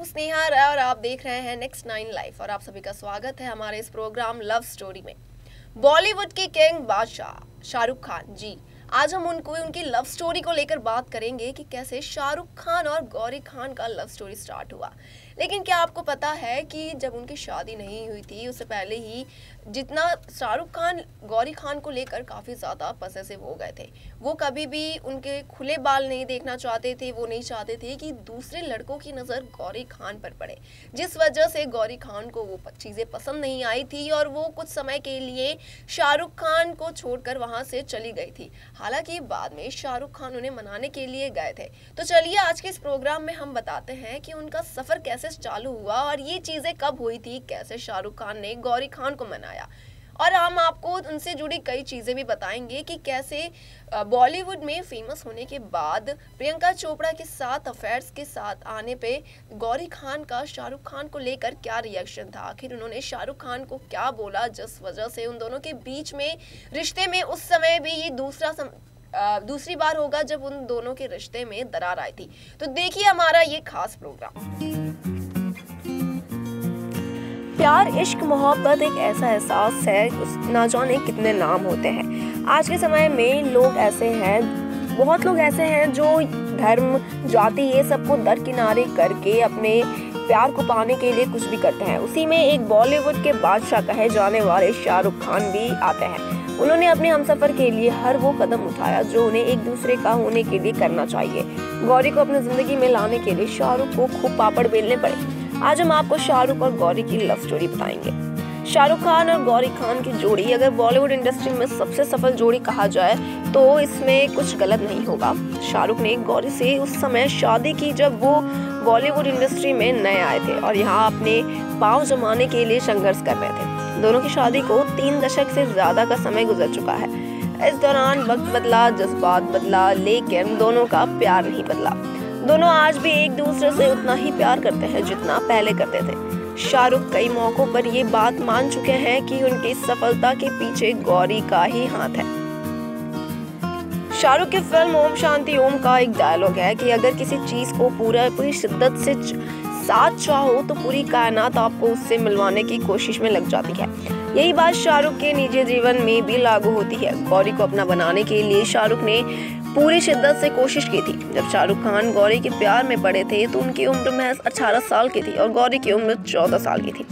हूँ स्नेहा राय और आप देख रहे हैं नेक्स्ट 9 लाइफ और आप सभी का स्वागत है हमारे इस प्रोग्राम लव स्टोरी में। बॉलीवुड के किंग बादशाह शाहरुख खान जी, आज हम उनकी लव स्टोरी को लेकर बात करेंगे कि कैसे शाहरुख खान और गौरी खान का लव स्टोरी स्टार्ट हुआ। लेकिन क्या आपको पता है कि जब उनकी शादी नहीं हुई थी उससे पहले ही जितना शाहरुख खान गौरी खान को लेकर काफ़ी ज़्यादा पसेसिव हो गए थे। वो कभी भी उनके खुले बाल नहीं देखना चाहते थे, वो नहीं चाहते थे कि दूसरे लड़कों की नज़र गौरी खान पर पड़े, जिस वजह से गौरी खान को वो चीज़ें पसंद नहीं आई थी और वो कुछ समय के लिए शाहरुख खान को छोड़कर वहाँ से चली गई थी। हालांकि बाद में शाहरुख खान उन्हें मनाने के लिए गए थे। तो चलिए आज के इस प्रोग्राम में हम बताते हैं कि उनका सफ़र कैसे चालू हुआ और ये चीज़ें कब हुई थी, कैसे शाहरुख खान ने गौरी खान को मनाया, और हम आपको उनसे जुड़ी कई चीज़ें भी बताएंगे कि कैसे बॉलीवुड में फेमस होने के बाद प्रियंका चोपड़ा के साथ अफेयर्स के साथ आने पे गौरी खान का शाहरुख खान को लेकर क्या रिएक्शन था, आखिर उन्होंने शाहरुख खान को क्या बोला जिस वजह से उन दोनों के बीच में रिश्ते में उस समय भी ये दूसरी बार होगा जब उन दोनों के रिश्ते में दरार आई थी। तो देखिए हमारा ये खास प्रोग्राम। प्यार, इश्क, मोहब्बत एक ऐसा एहसास है, ना जाने कितने नाम होते हैं। आज के समय में लोग ऐसे हैं, बहुत लोग ऐसे हैं जो धर्म, जाति ये सबको दरकिनारे करके अपने प्यार को पाने के लिए कुछ भी करते हैं। उसी में एक बॉलीवुड के बादशाह कहे जाने वाले शाहरुख खान भी आते हैं। उन्होंने अपने हमसफर के लिए हर वो कदम उठाया जो उन्हें एक दूसरे का होने के लिए करना चाहिए। गौरी को अपनी जिंदगी में लाने के लिए शाहरुख को खूब पापड़ बेलने पड़े। आज हम आपको शाहरुख और गौरी की लव स्टोरी बताएंगे। शाहरुख खान और गौरी खान की जोड़ी अगर बॉलीवुड इंडस्ट्री में सबसे सफल जोड़ी कहा जाए तो इसमें कुछ गलत नहीं होगा। शाहरुख ने गौरी से उस समय शादी की जब वो बॉलीवुड इंडस्ट्री में नए आए थे और यहाँ अपने पांव जमाने के लिए संघर्ष कर रहे थे। दोनों की शादी को 3 दशक से ज्यादा का समय गुजर चुका है। इस दौरान वक्त बदला, जज्बात बदला, लेकिन दोनों का प्यार नहीं बदला। दोनों आज भी एक दूसरे से उतना ही प्यार करते हैं जितना पहले करते थे। शाहरुख कई मौकों पर ये बात मान चुके हैं कि उनकी सफलता के पीछे गौरी का ही हाथ है। शाहरुख की फिल्म ओम शांति ओम का एक डायलॉग है कि अगर किसी चीज को पूरी शिद्दत से साथ चाहो तो पूरी कायनात आपको उससे मिलवाने की कोशिश में लग जाती है। यही बात शाहरुख के निजी जीवन में भी लागू होती है। गौरी को अपना बनाने के लिए शाहरुख ने पूरी शिद्दत से कोशिश की थी। जब शाहरुख खान गौरी के प्यार में पड़े थे तो उनकी उम्र महज 18 साल की थी और गौरी की उम्र 14 साल की थी।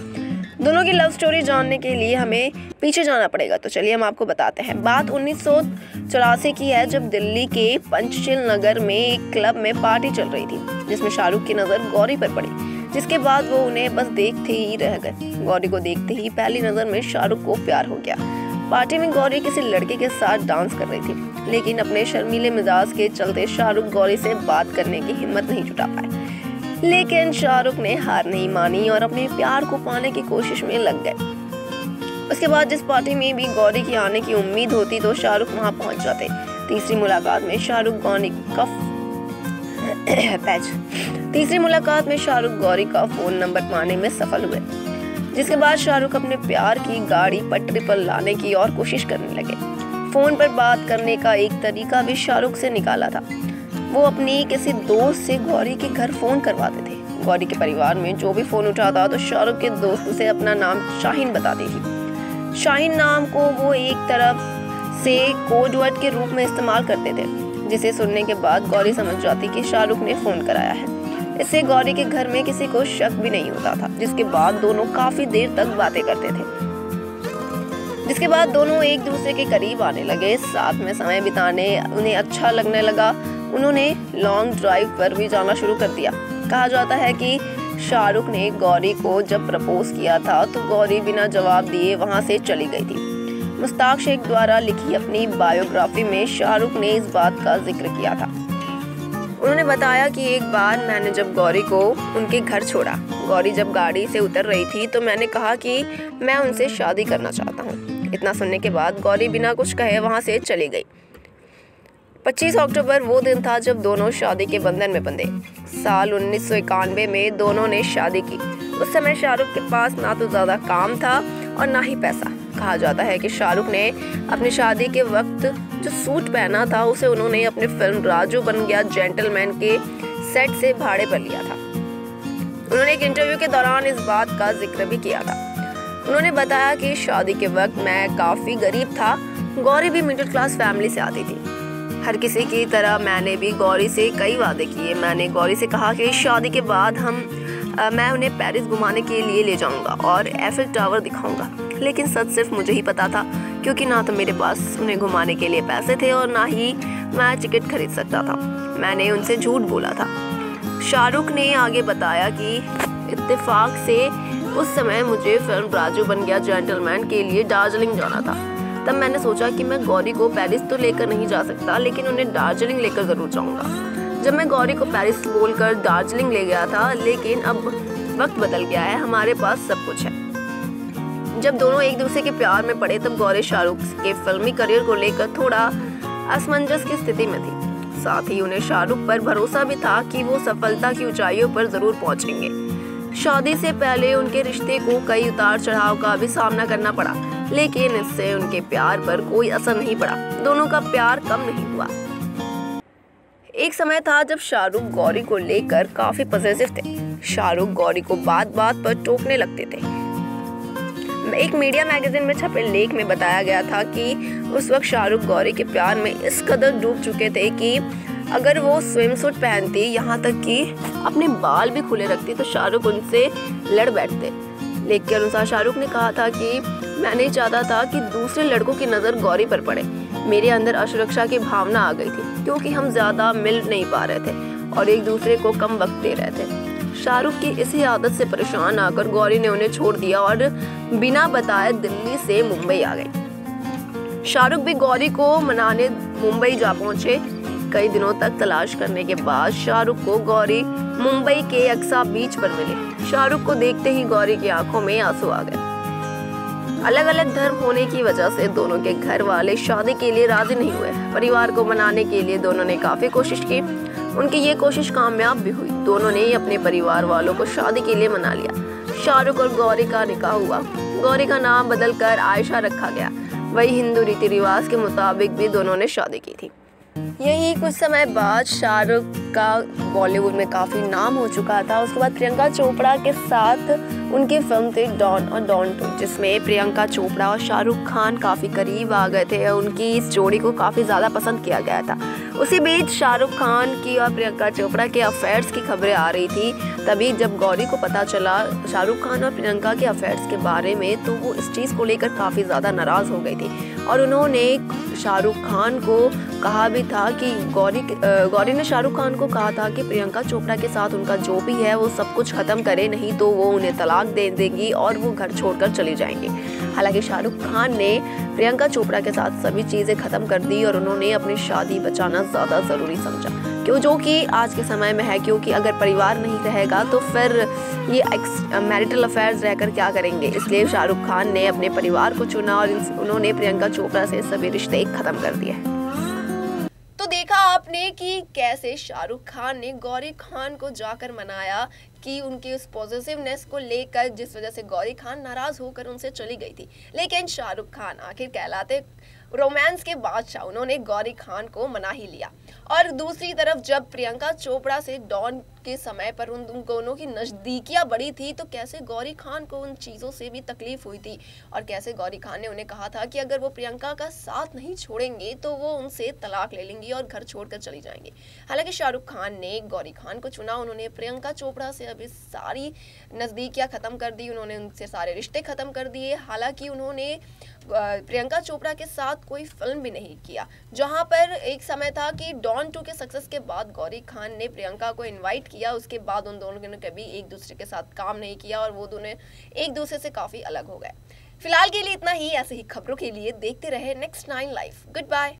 दोनों की लव स्टोरी जानने के लिए हमें पीछे जाना पड़ेगा, तो चलिए हम आपको बताते हैं। बात 1984 की है जब दिल्ली के पंचशील नगर में एक क्लब में पार्टी चल रही थी जिसमें शाहरुख की नज़र गौरी पर पड़ी, जिसके बाद वो उन्हें बस देखते ही रह गए। गौरी को देखते ही पहली नज़र में शाहरुख को प्यार हो गया। पार्टी में गौरी किसी लड़के के साथ डांस कर रही थी, लेकिन अपने शर्मीले मिजाज के चलते शाहरुख गौरी से बात करने की हिम्मत नहीं जुटा पाए। लेकिन शाहरुख ने हार नहीं मानी और अपने प्यार को पाने की कोशिश में लग गए। उसके बाद जिस पार्टी में भी गौरी की आने की उम्मीद होती तो शाहरुख वहां पहुंच जाते। तीसरी मुलाकात में शाहरुख गौरी का फोन नंबर पाने में सफल हुए, जिसके बाद शाहरुख अपने प्यार की गाड़ी पटरी पर लाने की और कोशिश करने लगे। फोन पर बात करने का एक तरीका भी शाहरुख से निकाला था। वो अपनी किसी दोस्त से गौरी के घर फोन करवाते थे। गौरी के परिवार में जो भी फोन उठाता तो शाहरुख के दोस्त उसे अपना नाम शाहीन बताती थी। शाहीन नाम को वो एक तरफ से कोड वर्ड के रूप में इस्तेमाल करते थे, जिसे सुनने के बाद गौरी समझ जाती कि शाहरुख ने फोन कराया है। इससे गौरी के घर में किसी को शक भी नहीं होता था, जिसके बाद दोनों काफी देर तक बातें करते थे। जिसके बाद दोनों एक दूसरे के करीब आने लगे, साथ में समय बिताने उन्हें अच्छा लगने लगा। उन्होंने लॉन्ग ड्राइव पर भी जाना शुरू कर दिया। कहा जाता है कि शाहरुख ने गौरी को जब प्रपोज किया था तो गौरी बिना जवाब दिए वहां से चली गई थी। मुश्ताक शेख द्वारा लिखी अपनी बायोग्राफी में शाहरुख ने इस बात का जिक्र किया था। उन्होंने बताया कि एक बार मैंने जब गौरी को उनके घर छोड़ा, गौरी जब गाड़ी से उतर रही थी तो मैंने कहा कि मैं उनसे शादी करना चाहता हूँ। इतना सुनने के बाद गौरी बिना कुछ कहे वहां से चली गई। 25 अक्टूबर वो दिन था जब दोनों शादी के बंधन में बंधे। साल 1991 में दोनों ने शादी की। उस समय शाहरुख के पास ना तो ज़्यादा काम था और ना ही पैसा। कहा जाता है कि शाहरुख ने अपनी शादी के वक्त जो सूट पहना था उसे उन्होंने अपनी फिल्म राजू बन गया जेंटलमैन के सेट से भाड़े पर लिया था। उन्होंने एक इंटरव्यू के दौरान इस बात का जिक्र भी किया था। उन्होंने बताया कि शादी के वक्त मैं काफ़ी गरीब था, गौरी भी मिडिल क्लास फैमिली से आती थी। हर किसी की तरह मैंने भी गौरी से कई वादे किए। मैंने गौरी से कहा कि शादी के बाद मैं उन्हें पेरिस घुमाने के लिए ले जाऊंगा और एफिल टावर दिखाऊंगा, लेकिन सच सिर्फ मुझे ही पता था, क्योंकि ना तो मेरे पास उन्हें घुमाने के लिए पैसे थे और ना ही मैं टिकट खरीद सकता था। मैंने उनसे झूठ बोला था। शाहरुख ने आगे बताया कि इत्तेफाक से उस समय मुझे फिल्म राजू बन गया जेंटलमैन के लिए दार्जिलिंग जाना था। तब मैंने सोचा कि मैं गौरी को पेरिस तो लेकर नहीं जा सकता, लेकिन उन्हें दार्जिलिंग लेकर ज़रूर जाऊंगा। जब मैं गौरी को पेरिस बोलकर दार्जिलिंग ले गया था, लेकिन अब वक्त बदल गया है, हमारे पास सब कुछ है। जब दोनों एक दूसरे के प्यार में पड़े तब गौरी शाहरुख के फिल्मी करियर को लेकर थोड़ा असमंजस की स्थिति में थी। साथ ही उन्हें शाहरुख पर भरोसा भी था कि वो सफलता की ऊंचाइयों पर जरूर पहुंचेंगे। शादी से पहले उनके रिश्ते को कई उतार चढ़ाव का भी सामना करना पड़ा, लेकिन इससे उनके प्यार पर कोई असर नहीं पड़ा। दोनों का प्यार कम नहीं हुआ। एक समय था जब शाहरुख गौरी को लेकर काफी पॉजिटिव थे। शाहरुख गौरी को बात बात पर टोकने लगते थे। एक मीडिया मैगजीन में छपे लेख में बताया गया था कि उस वक्त शाहरुख गौरी के प्यार में इस कदर डूब चुके थे कि अगर वो स्विम सूट पहनती, यहाँ तक कि अपने बाल भी खुले रखती, तो शाहरुख उनसे लड़ बैठते। लेख के अनुसार शाहरुख ने कहा था कि मैं नहीं चाहता था कि दूसरे लड़कों की नज़र गौरी पर पड़े। मेरे अंदर असुरक्षा की भावना आ गई थी, क्योंकि हम ज़्यादा मिल नहीं पा रहे थे और एक दूसरे को कम वक्त दे रहे थे। शाहरुख की इसी आदत से परेशान आकर गौरी ने उन्हें छोड़ दिया और बिना बताए दिल्ली से मुंबई आ गई। शाहरुख भी गौरी को मनाने मुंबई जा पहुंचे। कई दिनों तक तलाश करने के बाद शाहरुख को गौरी मुंबई के अक्सा बीच पर मिले। शाहरुख को देखते ही गौरी की आंखों में आंसू आ गए। अलग अलग धर्म होने की वजह से दोनों के घर वाले शादी के लिए राजी नहीं हुए। परिवार को मनाने के लिए दोनों ने काफी कोशिश की। उनकी ये कोशिश कामयाब भी हुई। दोनों ने अपने परिवार वालों को शादी के लिए मना लिया। शाहरुख और गौरी का निकाह हुआ। गौरी का नाम बदलकर आयशा रखा गया। वही हिंदू रीति रिवाज के मुताबिक भी दोनों ने शादी की थी। यही कुछ समय बाद शाहरुख का बॉलीवुड में काफ़ी नाम हो चुका था। उसके बाद प्रियंका चोपड़ा के साथ उनकी फिल्म थी डॉन और डॉन 2, जिसमें प्रियंका चोपड़ा और शाहरुख खान काफ़ी करीब आ गए थे। उनकी इस जोड़ी को काफ़ी ज़्यादा पसंद किया गया था। उसी बीच शाहरुख खान की और प्रियंका चोपड़ा के अफेयर्स की खबरें आ रही थी। तभी जब गौरी को पता चला शाहरुख खान और प्रियंका के अफेयर्स के बारे में, तो वो इस चीज़ को लेकर काफ़ी ज़्यादा नाराज़ हो गई थी और उन्होंने शाहरुख खान को कहा भी था कि गौरी ने शाहरुख खान को कहा था कि प्रियंका चोपड़ा के साथ उनका जो भी है वो सब कुछ ख़त्म करे, नहीं तो वो उन्हें तलाक दे देंगी और वो घर छोड़कर चली जाएंगी। हालांकि शाहरुख खान ने प्रियंका चोपड़ा के साथ सभी चीज़ें ख़त्म कर दी और उन्होंने अपनी शादी बचाना ज़्यादा ज़रूरी समझा, जो कि आज के समय में है, क्योंकि अगर परिवार नहीं रहेगा तो फिर ये मैरिटल अफेयर्स रहकर क्या करेंगे। इसलिए शाहरुख खान ने अपने परिवार को चुना और उन्होंने प्रियंका चोपड़ा से सभी रिश्ते ख़त्म कर दिए। तो देखा आपने कि कैसे शाहरुख खान ने गौरी खान को जाकर मनाया कि उनकी उस पॉजिटिवनेस को लेकर, जिस वजह से गौरी खान नाराज होकर उनसे चली गई थी। लेकिन शाहरुख खान आखिर कहलाते रोमांस के बादशाह, उन्होंने गौरी खान को मना ही लिया। और दूसरी तरफ जब प्रियंका चोपड़ा से डॉन के समय पर उन दोनों की नज़दीकियाँ बढ़ी थी, तो कैसे गौरी खान को उन चीज़ों से भी तकलीफ हुई थी और कैसे गौरी खान ने उन्हें कहा था कि अगर वो प्रियंका का साथ नहीं छोड़ेंगे तो वो उनसे तलाक ले लेंगी और घर छोड़कर चली जाएंगी। हालांकि शाहरुख खान ने गौरी खान को चुना। उन्होंने प्रियंका चोपड़ा से अभी सारी नज़दीकियाँ ख़त्म कर दी, उन्होंने उनसे सारे रिश्ते ख़त्म कर दिए। हालांकि उन्होंने प्रियंका चोपड़ा के साथ कोई फिल्म भी नहीं किया। जहां पर एक समय था कि डॉन 2 के सक्सेस के बाद गौरी खान ने प्रियंका को इनवाइट किया, उसके बाद उन दोनों ने कभी एक दूसरे के साथ काम नहीं किया और वो दोनों एक दूसरे से काफ़ी अलग हो गए। फिलहाल के लिए इतना ही। ऐसे ही खबरों के लिए देखते रहे Next 9 लाइव। Good bye.